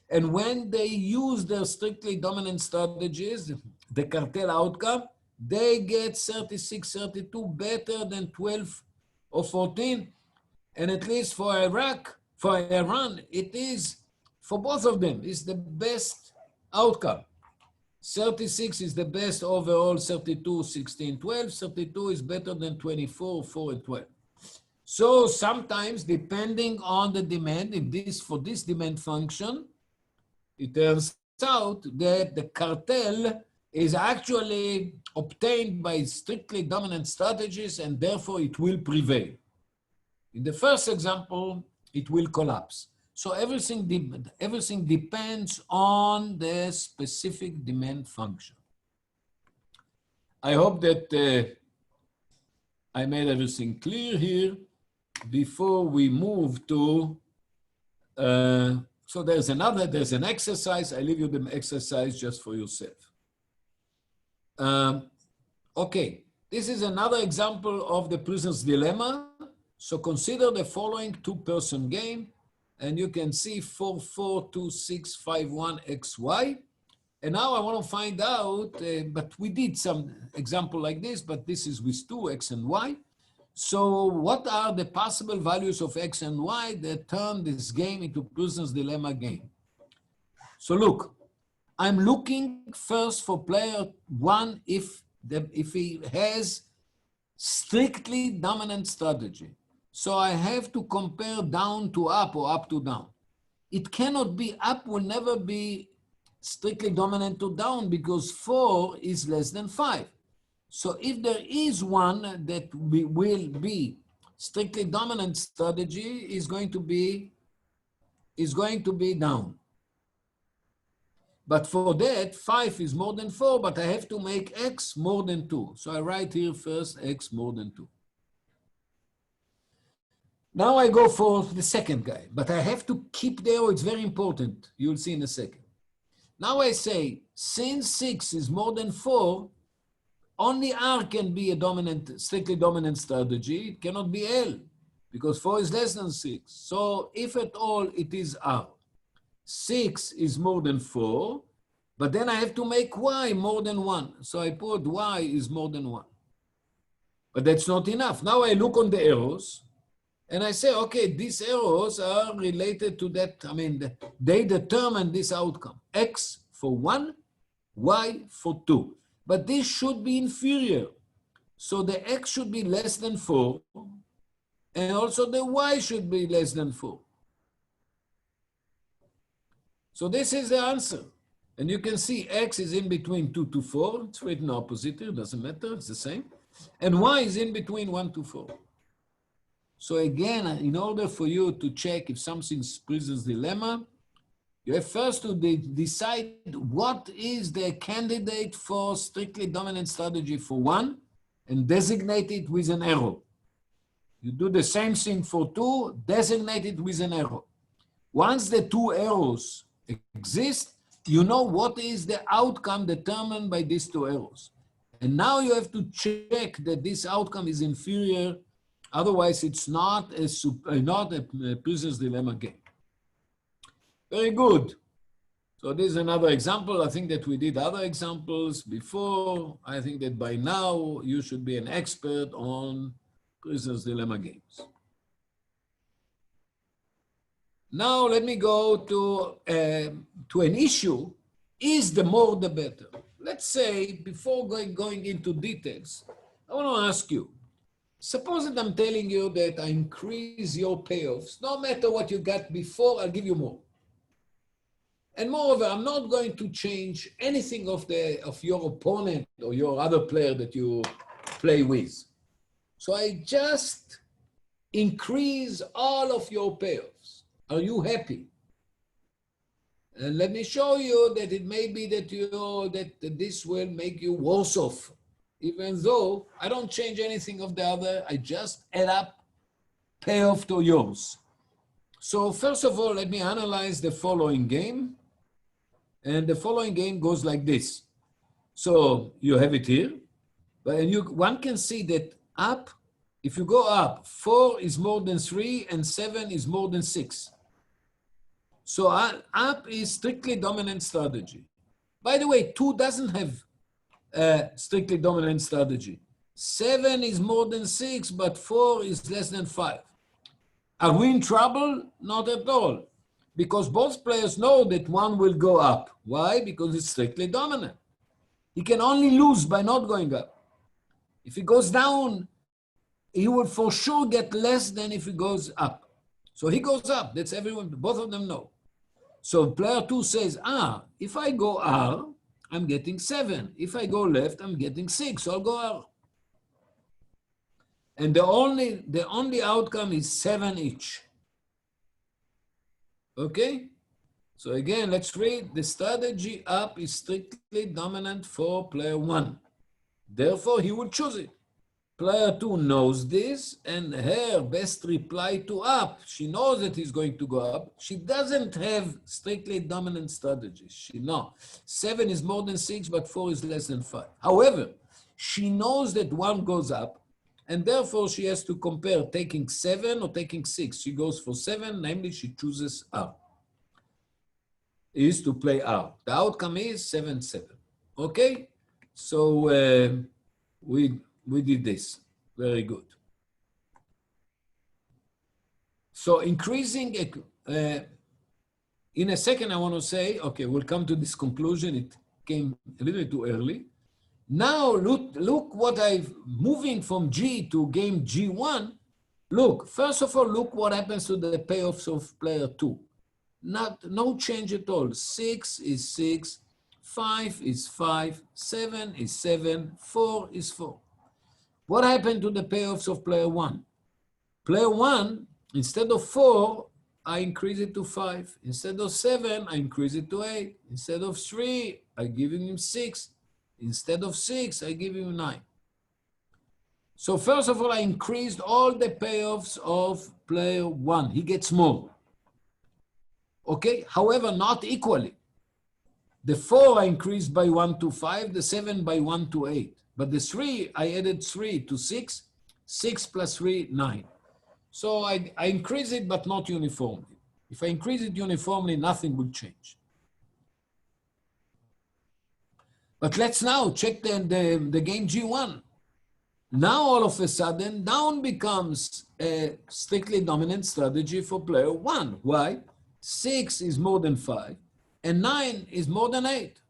And when they use their strictly dominant strategies, the cartel outcome, they get 36, 32 better than 12 or 14. And at least for Iraq, for Iran, it is, for both of them, is the best outcome. 36 is the best overall, 32, 16, 12. 32 is better than 24, 4, and 12. So sometimes, depending on the demand, if this for this demand function, it turns out that the cartel is actually obtained by strictly dominant strategies, and therefore it will prevail. In the first example, it will collapse. So everything depends on the specific demand function. I hope that I made everything clear here. Before we move to, so there's an exercise. I leave you the exercise just for yourself. Okay, this is another example of the prisoner's dilemma. So consider the following two-person game, and you can see 4, 4, 2, 6, 5, 1, X, Y. And now I want to find out, but we did some example like this, but this is with 2, X and Y. So what are the possible values of X and Y that turn this game into prisoner's dilemma game? So look, I'm looking first for player 1 if he has strictly dominant strategy. So I have to compare down to up or up to down. It cannot be up, will never be strictly dominant to down because 4 is less than 5. So if there is one that will be strictly dominant strategy, is going to be down. But for that, 5 is more than 4, but I have to make X more than 2. So I write here first X more than 2. Now I go for the second guy, but I have to keep the arrow. It's very important. You'll see in a second. Now I say, since 6 is more than 4, only R can be a strictly dominant strategy. It cannot be L, because 4 is less than 6. So if at all, it is R. 6 is more than 4, but then I have to make Y more than 1. So I put Y is more than 1. But that's not enough. Now I look on the arrows, and I say, okay, these arrows are related to that. I mean, they determine this outcome. X for 1, Y for 2. But this should be inferior. So the X should be less than 4, and also the Y should be less than 4. So this is the answer. And you can see X is in between 2 to 4. It's written opposite here, doesn't matter, it's the same. And Y is in between 1 to 4. So again, in order for you to check if something's prisoner's dilemma, you have first to decide what is the candidate for strictly dominant strategy for 1 and designate it with an arrow. You do the same thing for 2, designate it with an arrow. Once the 2 arrows exist, you know what is the outcome determined by these 2 arrows. And now you have to check that this outcome is inferior. Otherwise, it's not a prisoner's dilemma game. Very good. So this is another example. I think that we did other examples before. I think that by now you should be an expert on prisoner's dilemma games. Now let me go to an issue. Is the more the better? Let's say, before going into details, I want to ask you, suppose that I'm telling you that I increase your payoffs, no matter what you got before, I'll give you more. And moreover, I'm not going to change anything of your opponent or your other player that you play with. So I just increase all of your payoffs. Are you happy? And let me show you that it may be that this will make you worse off. Even though I don't change anything of the other, I just add up payoff to yours. So first of all, let me analyze the following game. And the following game goes like this. So you have it here, but one can see that up If you go up, 4 is more than 3 and 7 is more than 6. So up is strictly dominant strategy. By the way, 2 doesn't have a strictly dominant strategy. 7 is more than 6, but 4 is less than 5. Are we in trouble? Not at all. Because both players know that 1 will go up. Why? Because it's strictly dominant. He can only lose by not going up. If he goes down, he will for sure get less than if he goes up. So he goes up. That's everyone, both of them know. So player 2 says, if I go R, I'm getting 7. If I go left, I'm getting 6. So I'll go R. And the only outcome is 7 each. Okay? So again, let's read. The strategy up is strictly dominant for player 1. Therefore, he will choose it. Player 2 knows this, and her best reply to up, she knows that he's going to go up. She doesn't have strictly dominant strategies. She knows 7 is more than 6, but 4 is less than 5. However, she knows that 1 goes up, and therefore she has to compare taking 7 or taking 6. She goes for 7, namely she chooses R. Is to play R. The outcome is 7-7. Okay? So we did this. Very good. So increasing, in a second I want to say, okay, we'll come to this conclusion. It came a little bit too early. Now look what moving from G to game G1. Look, first of all, look what happens to the payoffs of player 2. No change at all. 6 is 6, 5 is 5, 7 is 7, 4 is 4. What happened to the payoffs of player 1? Player 1, instead of 4, I increase it to 5. Instead of 7, I increase it to 8. Instead of 3, I give him 6. Instead of 6, I give him 9. So first of all, I increased all the payoffs of player 1. He gets more. Okay, however, not equally. The 4 I increased by 1 to 5, the 7 by 1 to 8. But the 3, I added 3 to 6, 6 plus 3, 9. So I increase it, but not uniformly. If I increase it uniformly, nothing will change. But let's now check the game G1. Now, all of a sudden, down becomes a strictly dominant strategy for player 1. Why? 6 is more than 5, and 9 is more than 8.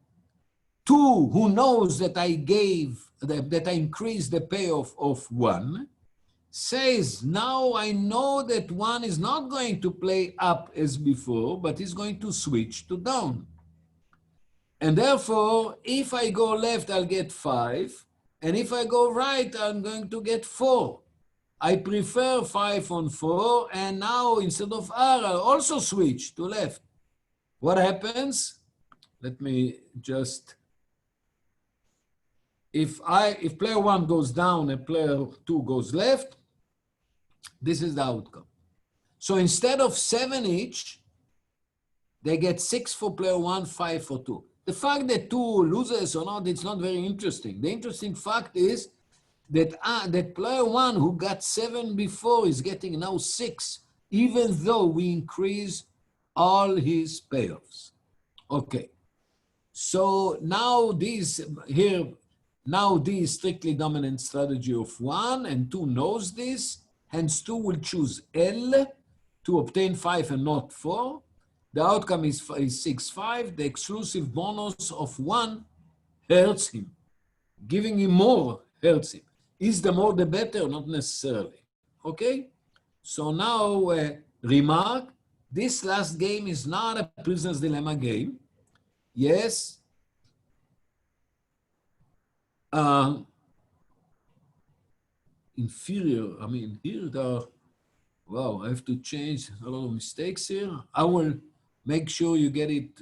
2, who knows that that I increased the payoff of 1, says, now I know that 1 is not going to play up as before, but is going to switch to down. And therefore, if I go left, I'll get 5. And if I go right, I'm going to get 4. I prefer 5 on 4. And now, instead of R, I'll also switch to left. What happens? Let me just... If player 1 goes down and player 2 goes left, this is the outcome. So instead of 7 each, they get 6 for player 1, 5 for 2. The fact that 2 loses or not, it's not very interesting. The interesting fact is that, that player 1 who got 7 before is getting now 6, even though we increase all his payoffs. Okay. So now this strictly dominant strategy of 1 and 2 knows this, hence 2 will choose L to obtain 5 and not 4. The outcome is 6-5. The exclusive bonus of 1 hurts him. Giving him more hurts him. Is the more the better? Not necessarily. Okay? So now, remark, this last game is not a prisoner's dilemma game. Yes. Inferior. I mean, here there are, wow, I have to change a lot of mistakes here. I will make sure you get it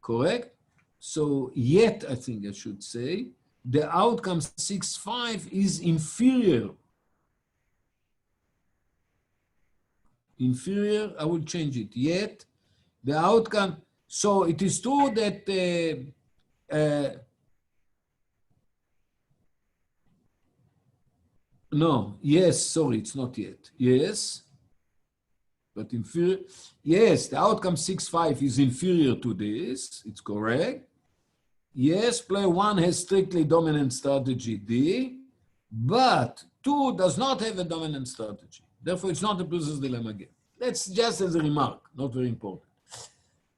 correct. So yet, I think I should say, the outcome 6-5 is inferior. Inferior, I will change it. Yet, the outcome, so it is true that No, yes, sorry, it's not yet. Yes, but inferior. Yes, the outcome 6-5 is inferior to this. It's correct. Yes, player 1 has strictly dominant strategy D, but 2 does not have a dominant strategy. Therefore, it's not a prisoner's dilemma game. That's just as a remark, not very important.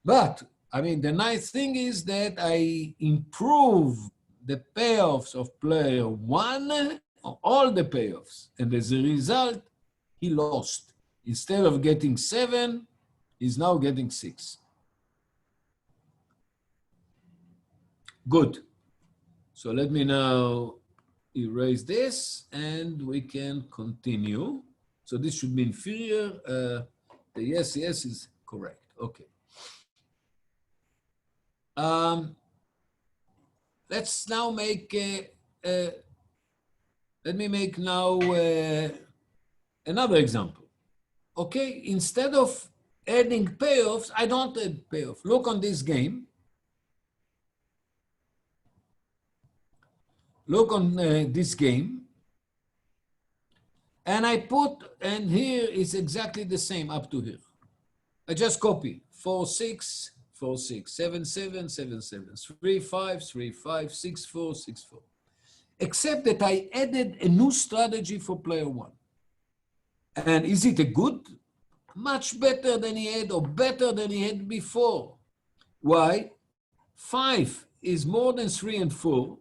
But, I mean, the nice thing is that I improve the payoffs of player 1, all the payoffs, and as a result, he lost. Instead of getting 7, he's now getting 6. Good. So let me now erase this and we can continue. So this should be inferior. The yes is correct. Okay. Let's now make, let me make now another example. Okay, instead of adding payoffs, I don't add payoff. Look on this game. Look on this game. And I put, and here is exactly the same up to here. I just copy 4-6, 4-6, 7-7, 7-7, 3-5, 3-5, 6-4, 6-4. Except that I added a new strategy for player 1. And is it a good? Much better than he had or better than he had before. Why? 5 is more than 3 and 4,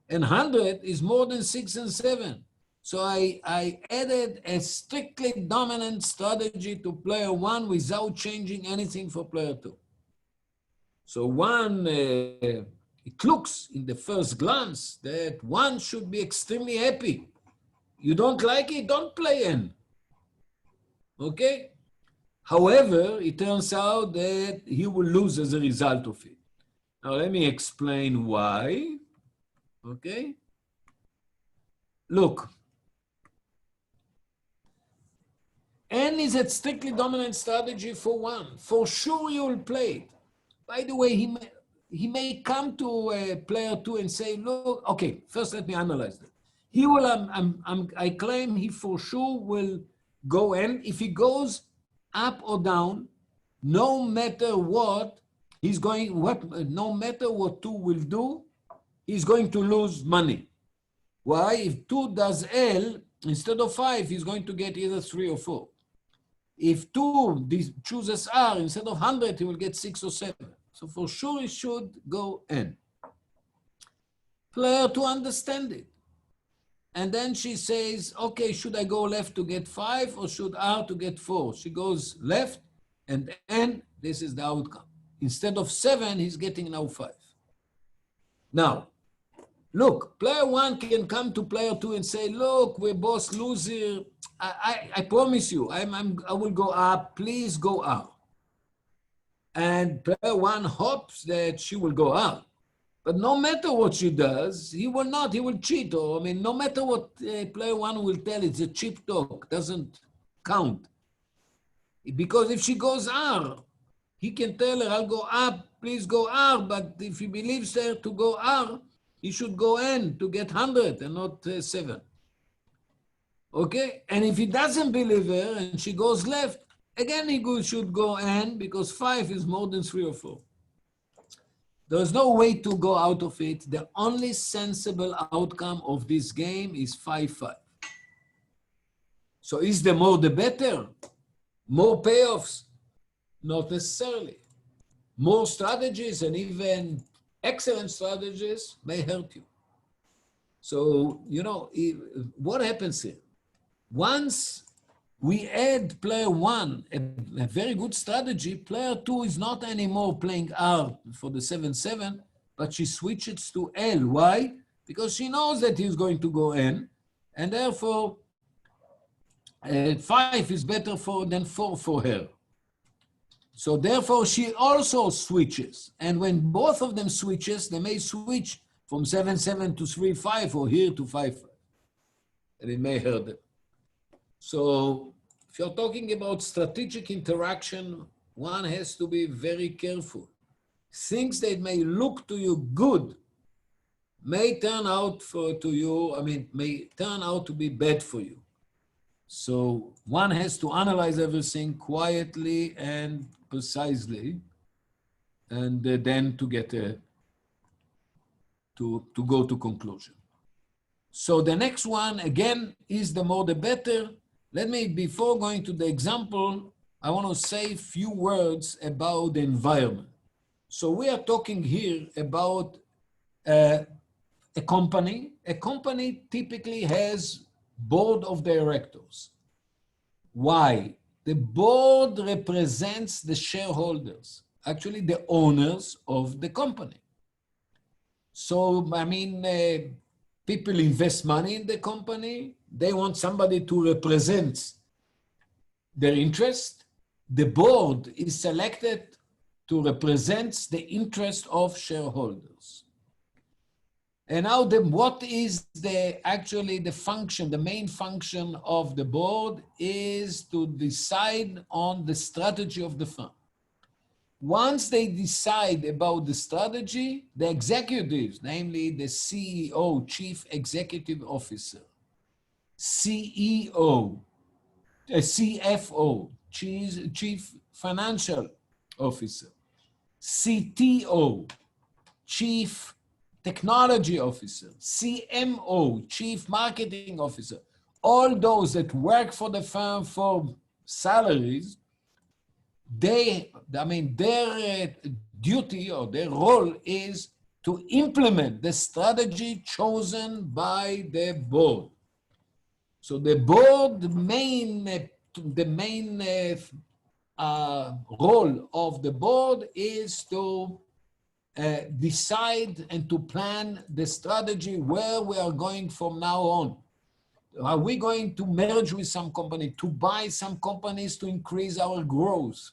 and 100 is more than 6 and 7. So I added a strictly dominant strategy to player 1 without changing anything for player 2. So it looks in the first glance that 1 should be extremely happy. You don't like it, don't play N. Okay? However, it turns out that he will lose as a result of it. Now let me explain why. Okay? Look. N is a strictly dominant strategy for 1. For sure you will play it. By the way, he may come to player 2 and say, look, okay, first let me analyze that. He will, I claim he for sure will go N. If he goes up or down, no matter what, no matter what 2 will do, he's going to lose money. Why? If 2 does L, instead of 5, he's going to get either 3 or 4. If 2 chooses R, instead of 100, he will get 6 or 7. So for sure, he should go N. Player to understand it. And then she says, okay, should I go left to get 5 or should R to get 4? She goes left and N, this is the outcome. Instead of 7, he's getting now 5. Now, look, player 1 can come to player 2 and say, look, we're both losers. I promise you, I will go up, please go up. And player 1 hopes that she will go up. But no matter what she does, he will not, he will cheat. Or, I mean, no matter what player 1 will tell, it's a cheap talk, doesn't count. Because if she goes R, he can tell her, I'll go up, please go R. But if he believes her to go R, he should go N to get 100 and not 7. Okay? And if he doesn't believe her and she goes left, again he should go N because 5 is more than 3 or 4. There's no way to go out of it. The only sensible outcome of this game is 5-5. So is the more the better? More payoffs? Not necessarily. More strategies and even excellent strategies may hurt you. So, you know, what happens here? Once we add player 1, a very good strategy, player 2 is not anymore playing R for the 7-7, but she switches to L. Why? Because she knows that he's going to go N, and therefore 5 is better than 4 for her. So therefore she also switches. And when both of them switches, they may switch from 7-7 to 3-5 or here to 5-5. And it may hurt them. So if you're talking about strategic interaction, one has to be very careful. Things that may look to you good may turn out may turn out to be bad for you. So one has to analyze everything quietly and precisely, and then to get to go to conclusion. So the next one, again, is the more the better. Let me, before going to the example, I want to say a few words about the environment. So we are talking here about a company. A company typically has board of directors. Why? The board represents the shareholders, actually the owners of the company. So, people invest money in the company. They want somebody to represent their interest. The board is selected to represent the interest of shareholders. And now what is actually the function, the main function of the board is to decide on the strategy of the firm. Once they decide about the strategy, the executives, namely the CEO, Chief Executive Officer, CEO, CFO, Chief Financial Officer, CTO, Chief Technology Officer, CMO, Chief Marketing Officer, all those that work for the firm for salaries, their duty or their role is to implement the strategy chosen by the board. So the board, the main role of the board is to decide and to plan the strategy where we are going from now on. Are we going to merge with some company, to buy some companies to increase our growth,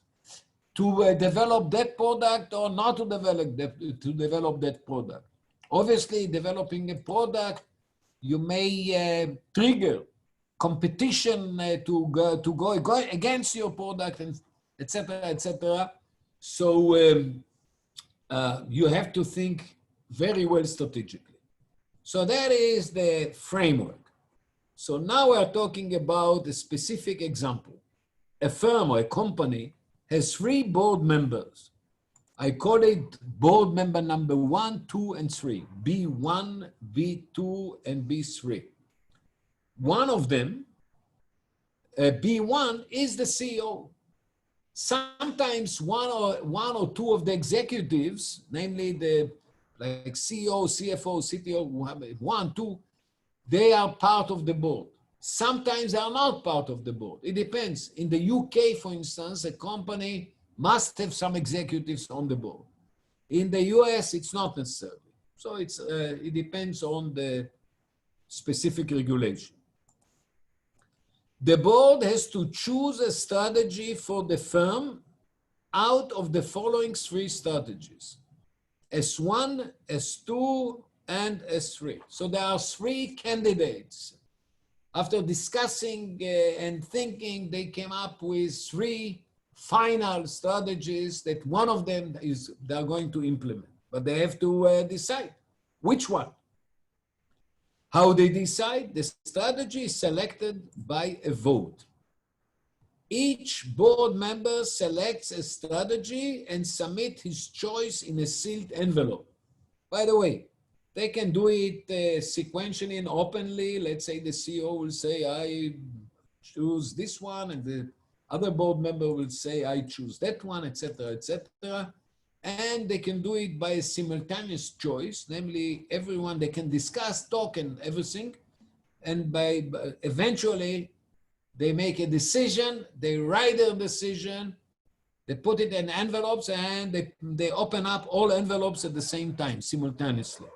to develop that product or not to develop that product? Obviously, developing a product, you may trigger competition to go against your product, and etc., etc. So you have to think very well strategically. So that is the framework. So now we're talking about a specific example. A firm or a company has 3 board members. I call it board member number 1, 2, and 3. B1, B2, and B3. One of them, B1, is the CEO. Sometimes one or two of the executives, namely the CEO, CFO, CTO, 1, 2, they are part of the board. Sometimes they are not part of the board. It depends. In the UK, for instance, a company must have some executives on the board. In the US, it's not necessary. So it depends on the specific regulation. The board has to choose a strategy for the firm out of the following 3 strategies: S1, S2, and S3. So there are 3 candidates. After discussing and thinking, they came up with 3 final strategies that one of them they're going to implement, but they have to decide which one. How they decide? The strategy is selected by a vote. Each board member selects a strategy and submits his choice in a sealed envelope. By the way, they can do it sequentially and openly. Let's say the CEO will say, I choose this one, and the other board member will say, I choose that one, etc., etc. And they can do it by a simultaneous choice, namely everyone, they can discuss, talk, and everything. And eventually, they make a decision, they write their decision, they put it in envelopes, and they open up all envelopes at the same time, simultaneously.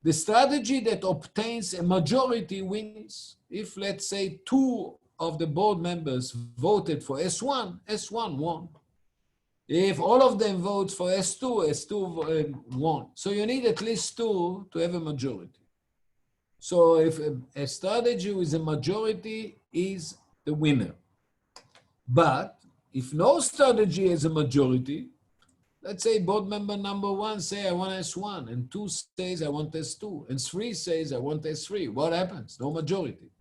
The strategy that obtains a majority wins. If, let's say, 2 of the board members voted for S1, S1 won. If all of them vote for S2, S2 won. So you need at least 2 to have a majority. So if a strategy with a majority is the winner. But if no strategy has a majority, Let's say board member number 1 say I want S1, and 2 says I want S2, and 3 says I want S3. What happens? No majority.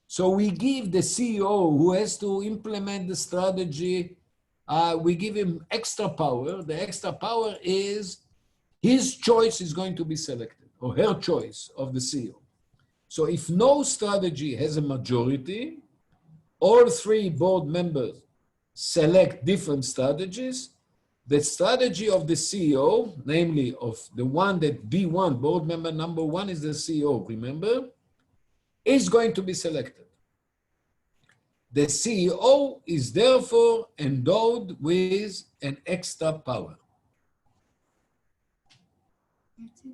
So we give the CEO who has to implement the strategy, we give him extra power. The extra power is his choice is going to be selected, or her choice of the CEO. So if no strategy has a majority, all 3 board members select different strategies. The strategy of the CEO, namely of the one that B1, board member number 1 is the CEO, remember, is going to be selected. The CEO is therefore endowed with an extra power. That's it.